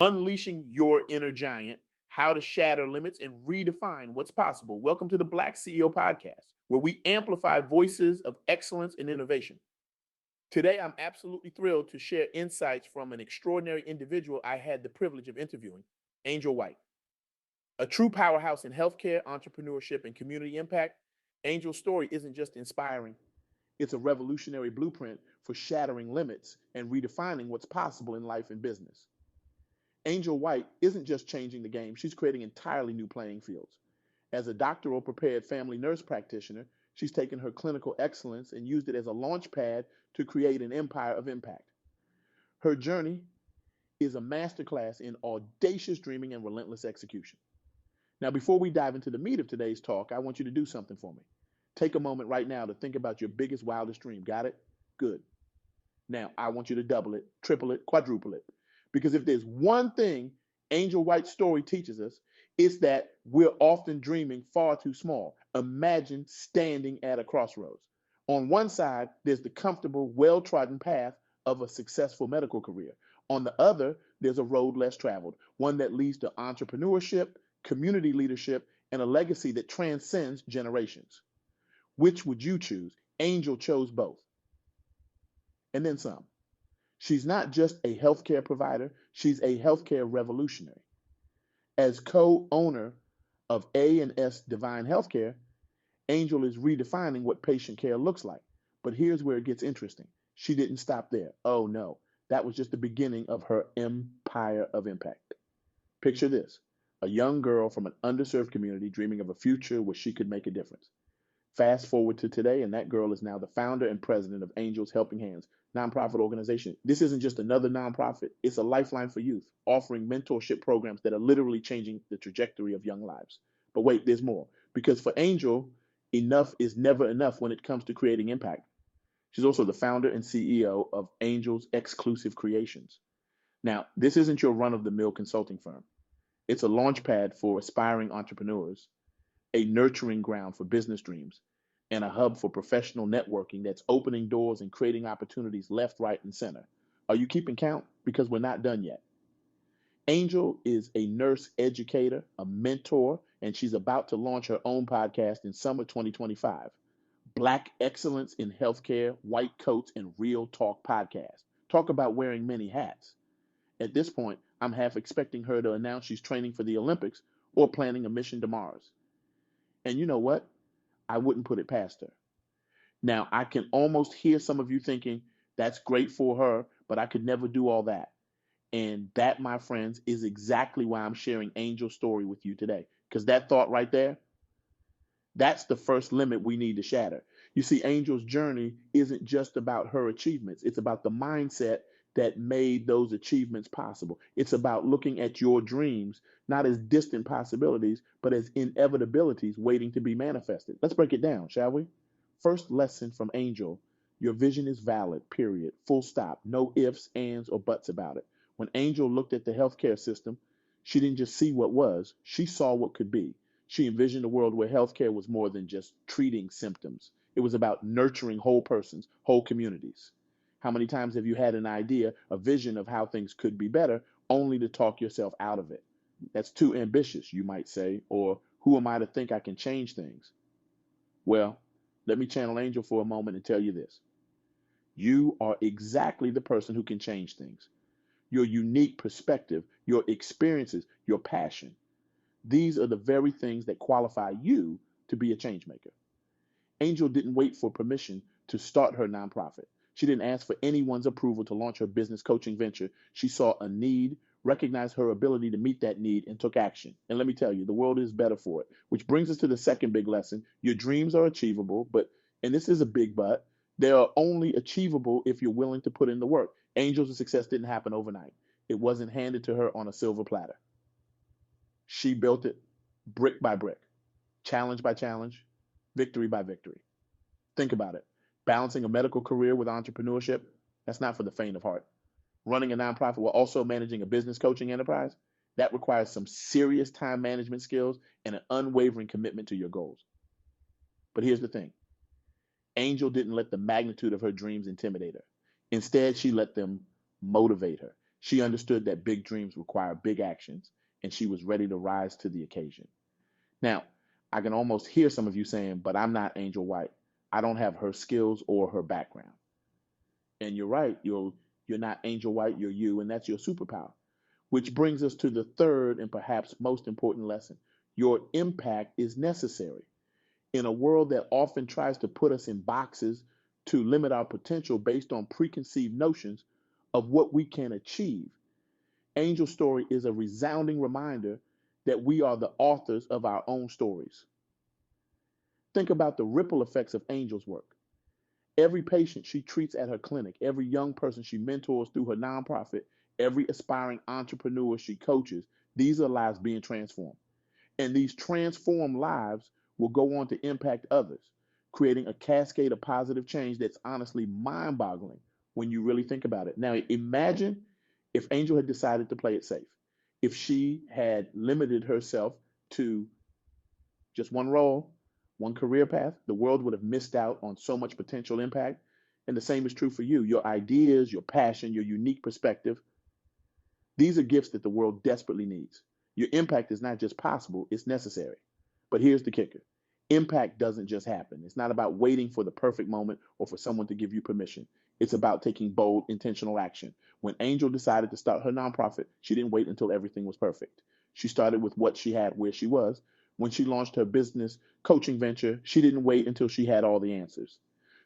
Unleashing your inner giant, how to shatter limits and redefine what's possible. Welcome to the Black CEO podcast, where we amplify voices of excellence and innovation. Today, I'm absolutely thrilled to share insights from an extraordinary individual I had the privilege of interviewing, Angel White. A true powerhouse in healthcare, entrepreneurship, and community impact, Angel's story isn't just inspiring, it's a revolutionary blueprint for shattering limits and redefining what's possible in life and business. Angel White isn't just changing the game, she's creating entirely new playing fields. As a doctoral prepared family nurse practitioner, she's taken her clinical excellence and used it as a launch pad to create an empire of impact. Her journey is a masterclass in audacious dreaming and relentless execution. Now, before we dive into the meat of today's talk, I want you to do something for me. Take a moment right now to think about your biggest, wildest dream. Got it? Good. Now, I want you to double it, triple it, quadruple it. Because if there's one thing Angel White's story teaches us, it's that we're often dreaming far too small. Imagine standing at a crossroads. On one side, there's the comfortable, well trodden path of a successful medical career. On the other, there's a road less traveled, one that leads to entrepreneurship, community leadership, and a legacy that transcends generations. Which would you choose? Angel chose both, and then some. She's not just a healthcare provider, she's a healthcare revolutionary. As co-owner of A&S Divine Healthcare, Angel is redefining what patient care looks like. But here's where it gets interesting. She didn't stop there. Oh no, that was just the beginning of her empire of impact. Picture this: a young girl from an underserved community dreaming of a future where she could make a difference. Fast forward to today, and that girl is now the founder and president of Angels Helping Hands, nonprofit organization. This isn't just another nonprofit, it's a lifeline for youth, offering mentorship programs that are literally changing the trajectory of young lives. But wait, there's more. Because for Angel, enough is never enough when it comes to creating impact. She's also the founder and CEO of Angels Xclusive Creations. Now, this isn't your run of the mill consulting firm. It's a launch pad for aspiring entrepreneurs, a nurturing ground for business dreams, and a hub for professional networking that's opening doors and creating opportunities left, right, and center. Are you keeping count? Because we're not done yet. Angel is a nurse educator, a mentor, and she's about to launch her own podcast in summer 2025. Black Excellence in Healthcare, White Coats, and Real Talk podcast. Talk about wearing many hats. At this point, I'm half expecting her to announce she's training for the Olympics or planning a mission to Mars. And you know what? I wouldn't put it past her. Now, I can almost hear some of you thinking, that's great for her, but I could never do all that. And that, my friends, is exactly why I'm sharing Angel's story with you today. Because that thought right there, that's the first limit we need to shatter. You see, Angel's journey isn't just about her achievements, it's about the mindset that made those achievements possible. It's about looking at your dreams not as distant possibilities, but as inevitabilities waiting to be manifested. Let's break it down, shall we? First lesson from Angel: your vision is valid, period. Full stop. No ifs, ands, or buts about it. When Angel looked at the healthcare system, she didn't just see what was, she saw what could be. She envisioned a world where healthcare was more than just treating symptoms. It was about nurturing whole persons, whole communities. How many times have you had an idea, a vision of how things could be better, only to talk yourself out of it? That's too ambitious, you might say, or who am I to think I can change things? Well, let me channel Angel for a moment and tell you this. You are exactly the person who can change things. Your unique perspective, your experiences, your passion. These are the very things that qualify you to be a change maker. Angel didn't wait for permission to start her nonprofit. She didn't ask for anyone's approval to launch her business coaching venture. She saw a need, recognized her ability to meet that need, and took action. And let me tell you, the world is better for it. Which brings us to the second big lesson. Your dreams are achievable, but, and this is a big but, they are only achievable if you're willing to put in the work. Angel's success didn't happen overnight. It wasn't handed to her on a silver platter. She built it brick by brick, challenge by challenge, victory by victory. Think about it. Balancing a medical career with entrepreneurship, that's not for the faint of heart. Running a nonprofit while also managing a business coaching enterprise, that requires some serious time management skills and an unwavering commitment to your goals. But here's the thing: Angel didn't let the magnitude of her dreams intimidate her. Instead, she let them motivate her. She understood that big dreams require big actions, and she was ready to rise to the occasion. Now, I can almost hear some of you saying, but I'm not Angel White. I don't have her skills or her background. And you're right, you're not Angel White, you're you, and that's your superpower. Which brings us to the third and perhaps most important lesson. Your impact is necessary. In a world that often tries to put us in boxes to limit our potential based on preconceived notions of what we can achieve, Angel's story is a resounding reminder that we are the authors of our own stories. Think about the ripple effects of Angel's work. Every patient she treats at her clinic, every young person she mentors through her nonprofit, every aspiring entrepreneur she coaches, these are lives being transformed. And these transformed lives will go on to impact others, creating a cascade of positive change that's honestly mind boggling when you really think about it. Now, imagine if Angel had decided to play it safe, if she had limited herself to just one role, one career path, the world would have missed out on so much potential impact. And the same is true for you. Your ideas, your passion, your unique perspective, these are gifts that the world desperately needs. Your impact is not just possible, it's necessary. But here's the kicker: impact doesn't just happen. It's not about waiting for the perfect moment or for someone to give you permission. It's about taking bold, intentional action. When Angel decided to start her nonprofit, she didn't wait until everything was perfect. She started with what she had where she was. When she launched her business coaching venture, she didn't wait until she had all the answers.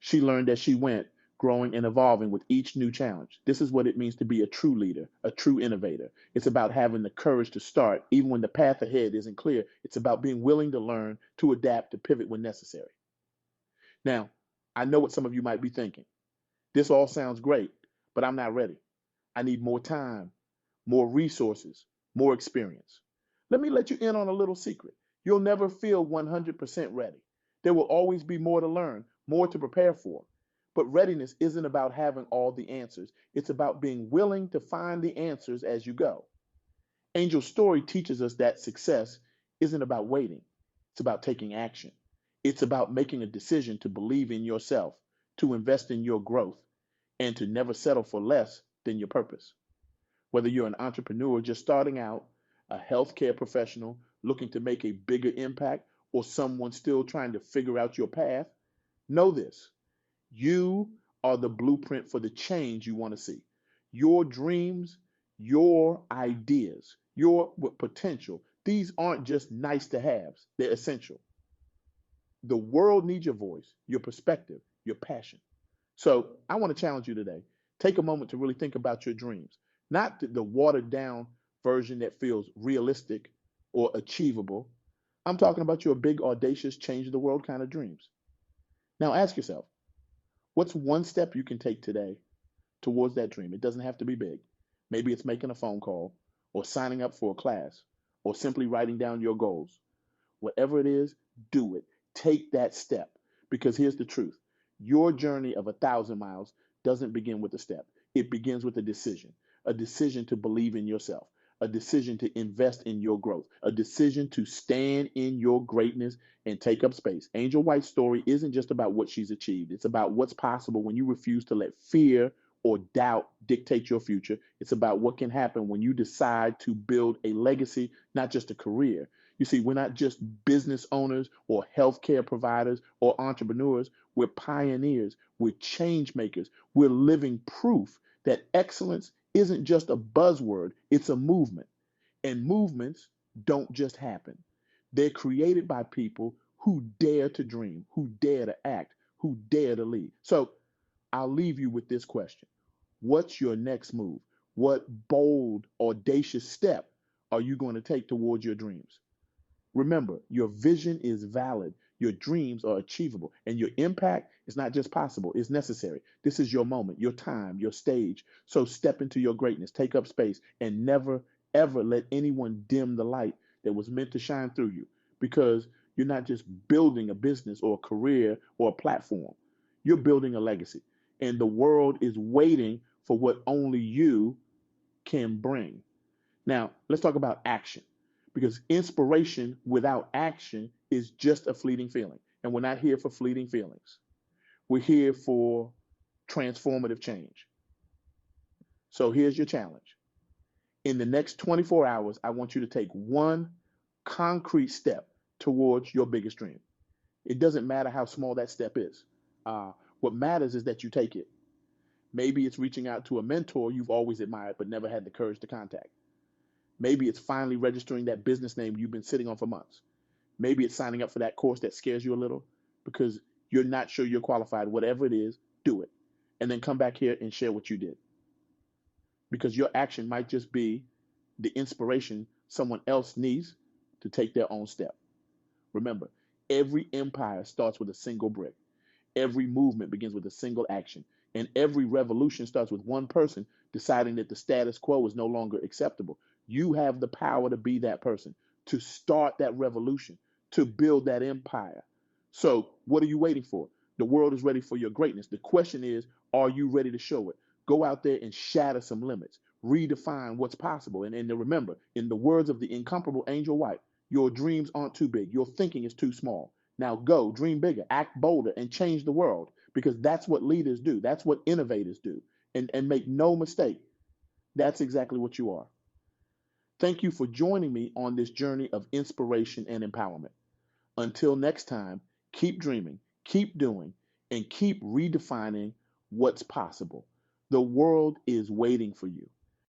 She learned as she went, growing and evolving with each new challenge. This is what it means to be a true leader, a true innovator. It's about having the courage to start, even when the path ahead isn't clear. It's about being willing to learn, to adapt, to pivot when necessary. Now, I know what some of you might be thinking. This all sounds great, but I'm not ready. I need more time, more resources, more experience. Let me let you in on a little secret. You'll never feel 100% ready. There will always be more to learn, more to prepare for. But readiness isn't about having all the answers. It's about being willing to find the answers as you go. Angel's story teaches us that success isn't about waiting. It's about taking action. It's about making a decision to believe in yourself, to invest in your growth, and to never settle for less than your purpose. Whether you're an entrepreneur just starting out, a healthcare professional looking to make a bigger impact, or someone still trying to figure out your path, know this: you are the blueprint for the change you want to see. Your dreams, your ideas, your potential, these aren't just nice to haves, they're essential. The world needs your voice, your perspective, your passion. So I want to challenge you today. Take a moment to really think about your dreams, not the watered down version that feels realistic or achievable. I'm talking about your big, audacious, change the world kind of dreams. Now ask yourself, what's one step you can take today towards that dream? It doesn't have to be big. Maybe it's making a phone call, or signing up for a class, or simply writing down your goals. Whatever it is, do it. Take that step. Because here's the truth: your journey of 1,000 miles doesn't begin with a step, it begins with a decision to believe in yourself, a decision to invest in your growth, a decision to stand in your greatness and take up space. Angel White's story isn't just about what she's achieved, it's about what's possible when you refuse to let fear or doubt dictate your future. It's about what can happen when you decide to build a legacy, not just a career. You see, we're not just business owners or healthcare providers or entrepreneurs. We're pioneers. We're change makers. We're living proof that excellence isn't just a buzzword, it's a movement. And movements don't just happen, they're created by people who dare to dream, who dare to act, who dare to lead. So I'll leave you with this question: what's your next move? What bold, audacious step are you going to take towards your dreams? Remember, your vision is valid, your dreams are achievable, and your impact is not just possible, it's necessary. This is your moment, your time, your stage. So step into your greatness, take up space, and never, ever let anyone dim the light that was meant to shine through you, because you're not just building a business or a career or a platform, you're building a legacy. And the world is waiting for what only you can bring. Now, let's talk about action, because inspiration without action is just a fleeting feeling. And we're not here for fleeting feelings, we're here for transformative change. So here's your challenge: In the next 24 hours, I want you to take one concrete step towards your biggest dream. It doesn't matter how small that step is. What matters is that you take it. Maybe it's reaching out to a mentor you've always admired but never had the courage to contact. Maybe it's finally registering that business name you've been sitting on for months. Maybe it's signing up for that course that scares you a little because you're not sure you're qualified. Whatever it is, do it. And then come back here and share what you did. Because your action might just be the inspiration someone else needs to take their own step. Remember, every empire starts with a single brick. Every movement begins with a single action. And every revolution starts with one person deciding that the status quo is no longer acceptable. You have the power to be that person, to start that revolution, to build that empire. So, what are you waiting for? The world is ready for your greatness. The question is, are you ready to show it? Go out there and shatter some limits, redefine what's possible. And remember, in the words of the incomparable Angel White, your dreams aren't too big, your thinking is too small. Now go, dream bigger, act bolder, and change the world because that's what leaders do. That's what innovators do. And make no mistake, that's exactly what you are. Thank you for joining me on this journey of inspiration and empowerment. Until next time, keep dreaming, keep doing, and keep redefining what's possible. The world is waiting for you.